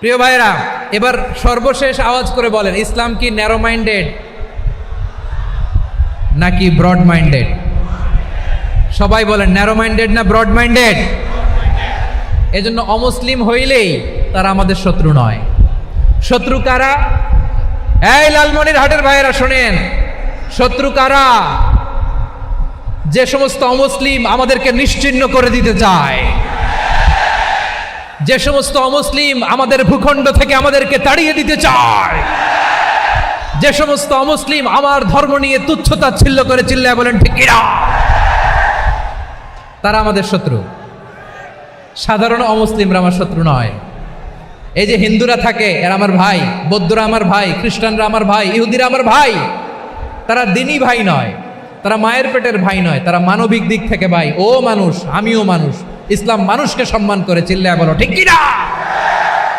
প্রিয় ভাইরা, এবার সর্বশেষ আওয়াজ করে বলেন, ইসলাম কি ন্যারো মাইন্ডেড নাকি ব্রড মাইন্ডেড? সবাই বলেন, ন্যারো মাইন্ডেড না ব্রড মাইন্ডেড? এজন্য অমুসলিম হইলেই তারা আমাদের শত্রু নয়। শত্রু কারা? এই লালমনির হাটের ভাইয়েরা শোনেন, শত্রু কারা? যে সমস্ত অমুসলিম আমাদেরকে নিশ্চিহ্ন করে দিতে চায়, যে সমস্ত অমুসলিম আমাদের ভূখণ্ড থেকে আমাদেরকে তাড়িয়ে দিতে চায়, যে সমস্ত অমুসলিম আমার ধর্ম নিয়ে তুচ্ছতাচ্ছিল্য করে চিল্লায় বলেন ঠিক কিনা, তারা আমাদের শত্রু। সাধারণ অমুসলিমরা আমার শত্রু নয়। এই যে হিন্দুরা থাকে, এরা আমার ভাই, বৌদ্ধরা আমার ভাই, খ্রিস্টানরা আমার ভাই, ইহুদিরা আমার ভাই। তারা দিনই ভাই নয়, তারা মায়ের পেটের ভাই নয়, তারা মানবিক দিক থেকে ভাই। ও মানুষ, আমিও মানুষ। ইসলাম মানুষকে সম্মান করে, চিল্লায় বলো ঠিক কিনা।